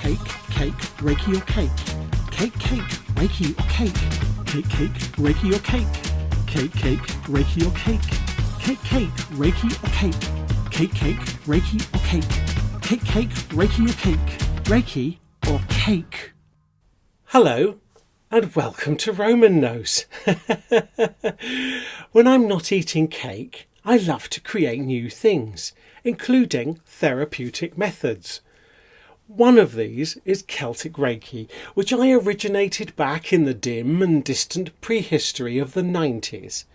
Cake, cake, Reiki or cake. Cake, cake, Reiki or cake. Cake, cake, Reiki or cake. Cake, cake, Reiki or cake. Cake, cake, Reiki or cake. Cake, cake, Reiki or cake. Cake, cake, Reiki or cake. Reiki or cake. Hello and welcome to Roman Nose. When I'm not eating cake, I love to create new things, including therapeutic methods. One of these is Celtic Reiki, which I originated back in the dim and distant prehistory of the 90s.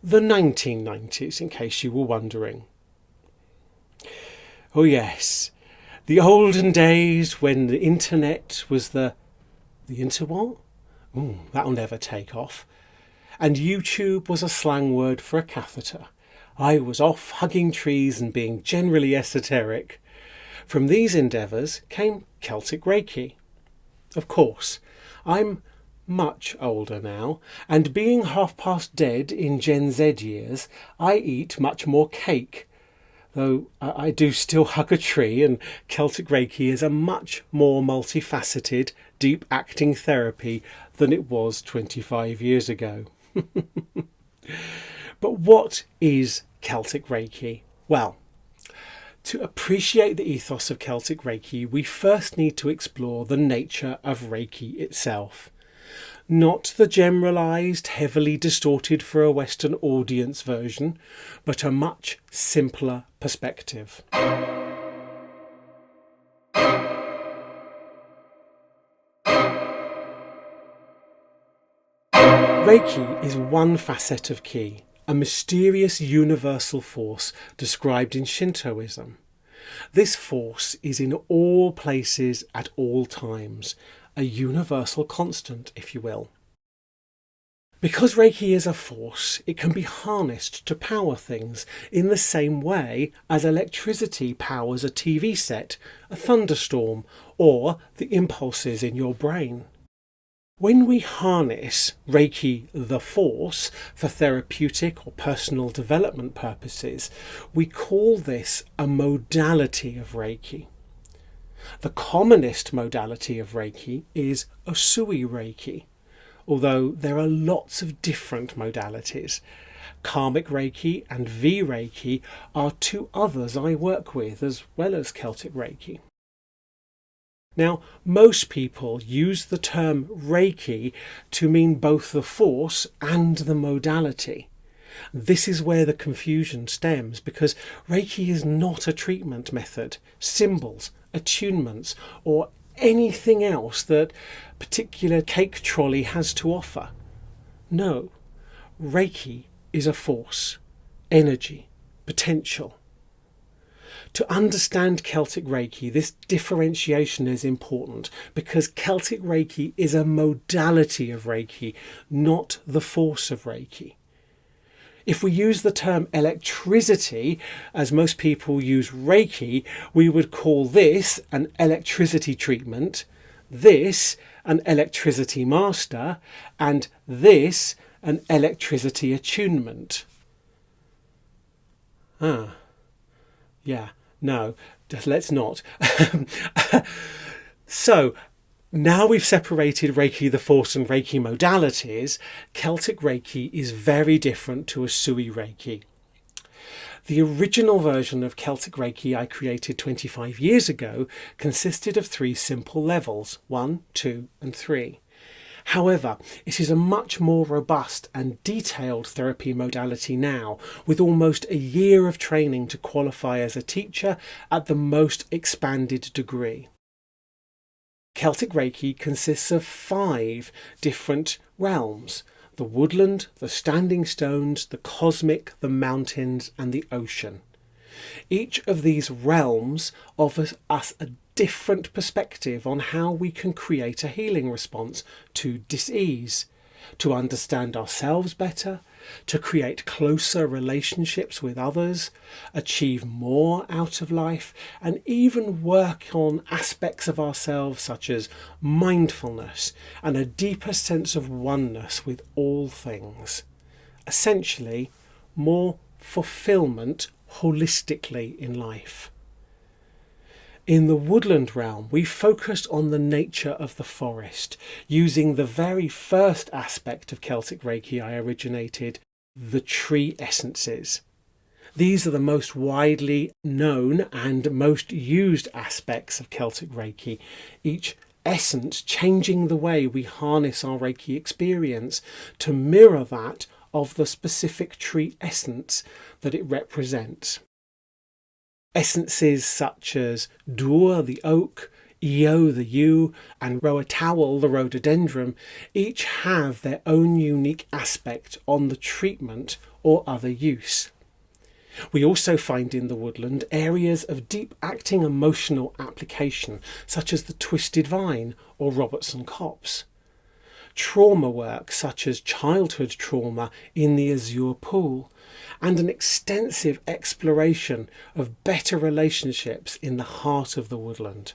The 1990s, in case you were wondering. Oh yes, the olden days when the internet was the interwhat? Ooh, that'll never take off. And YouTube was a slang word for a catheter. I was off hugging trees and being generally esoteric. From these endeavours came Celtic Reiki. Of course, I'm much older now, and being half past dead in Gen Z years, I eat much more cake. Though I do still hug a tree, and Celtic Reiki is a much more multifaceted, deep-acting therapy than it was 25 years ago. But what is Celtic Reiki? Well, to appreciate the ethos of Celtic Reiki, we first need to explore the nature of Reiki itself. Not the generalised, heavily distorted for a Western audience version, but a much simpler perspective. Reiki is one facet of ki, a mysterious universal force described in Shintoism. This force is in all places at all times, a universal constant, if you will. Because Reiki is a force, it can be harnessed to power things in the same way as electricity powers a TV set, a thunderstorm, or the impulses in your brain. When we harness Reiki, the force, for therapeutic or personal development purposes, we call this a modality of Reiki. The commonest modality of Reiki is Usui Reiki, although there are lots of different modalities. Karmic Reiki and V Reiki are two others I work with, as well as Celtic Reiki. Now, most people use the term Reiki to mean both the force and the modality. This is where the confusion stems, because Reiki is not a treatment method, symbols, attunements, or anything else that particular cake trolley has to offer. No, Reiki is a force, energy, potential. To understand Celtic Reiki, this differentiation is important because Celtic Reiki is a modality of Reiki, not the force of Reiki. If we use the term electricity, as most people use Reiki, we would call this an electricity treatment, this an electricity master, and this an electricity attunement. Yeah, no, let's not. So, now we've separated Reiki the force and Reiki modalities, Celtic Reiki is very different to Usui Reiki. The original version of Celtic Reiki I created 25 years ago consisted of 3 simple levels, 1, 2 and 3. However, it is a much more robust and detailed therapy modality now, with almost a year of training to qualify as a teacher at the most expanded degree. Celtic Reiki consists of 5 different realms: the woodland, the standing stones, the cosmic, the mountains and the ocean. Each of these realms offers us a different perspective on how we can create a healing response to dis-ease, to understand ourselves better, to create closer relationships with others, achieve more out of life, and even work on aspects of ourselves such as mindfulness and a deeper sense of oneness with all things. Essentially, more fulfillment holistically in life. In the woodland realm, we focused on the nature of the forest, using the very first aspect of Celtic Reiki I originated, the tree essences. These are the most widely known and most used aspects of Celtic Reiki, each essence changing the way we harness our Reiki experience to mirror that of the specific tree essence that it represents. Essences such as Dwr, the oak, Io, the yew, and Roatawel, the rhododendron, each have their own unique aspect on the treatment or other use. We also find in the woodland areas of deep acting emotional application, such as the twisted vine or Robertson copse. Trauma work such as childhood trauma in the azure pool, and an extensive exploration of better relationships in the heart of the woodland.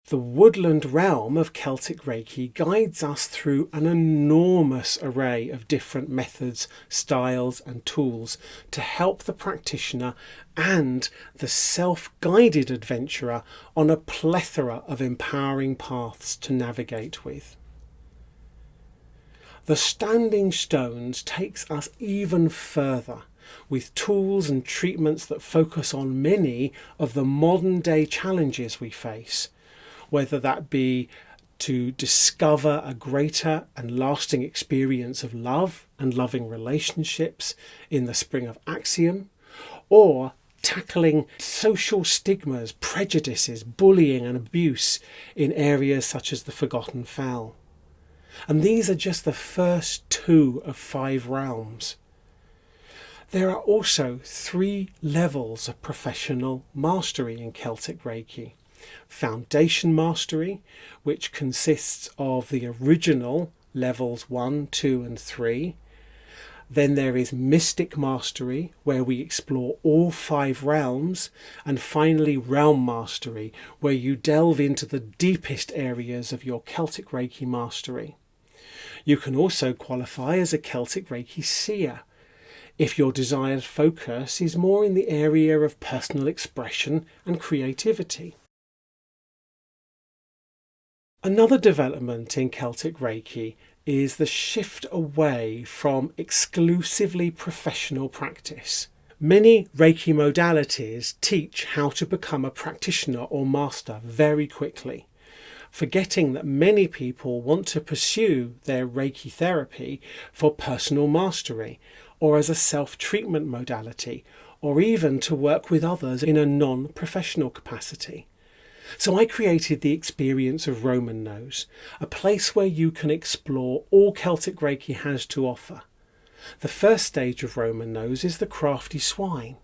The woodland realm of Celtic Reiki guides us through an enormous array of different methods, styles and tools to help the practitioner and the self-guided adventurer on a plethora of empowering paths to navigate with. The Standing Stones takes us even further, with tools and treatments that focus on many of the modern day challenges we face, whether that be to discover a greater and lasting experience of love and loving relationships in the spring of Axiom, or tackling social stigmas, prejudices, bullying and abuse in areas such as the Forgotten Fell. And these are just the first 2 of 5 realms. There are also 3 levels of professional mastery in Celtic Reiki. Foundation mastery, which consists of the original levels 1, 2 and 3. Then there is mystic mastery, where we explore all 5 realms, and finally realm mastery, where you delve into the deepest areas of your Celtic Reiki mastery. You can also qualify as a Celtic Reiki seer, if your desired focus is more in the area of personal expression and creativity. Another development in Celtic Reiki is the shift away from exclusively professional practice. Many Reiki modalities teach how to become a practitioner or master very quickly, forgetting that many people want to pursue their Reiki therapy for personal mastery, or as a self-treatment modality, or even to work with others in a non-professional capacity. So I created the experience of Roman Nose, a place where you can explore all Celtic Reiki has to offer. The first stage of Roman Nose is the Crafty Swine,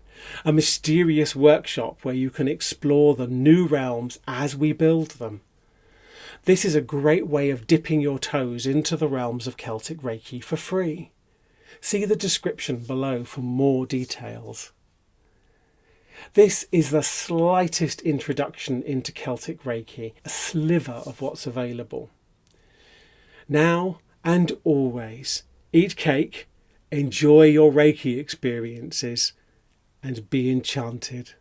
a mysterious workshop where you can explore the new realms as we build them. This is a great way of dipping your toes into the realms of Celtic Reiki for free. See the description below for more details. This is the slightest introduction into Celtic Reiki, a sliver of what's available. Now and always, eat cake, enjoy your Reiki experiences, and be enchanted.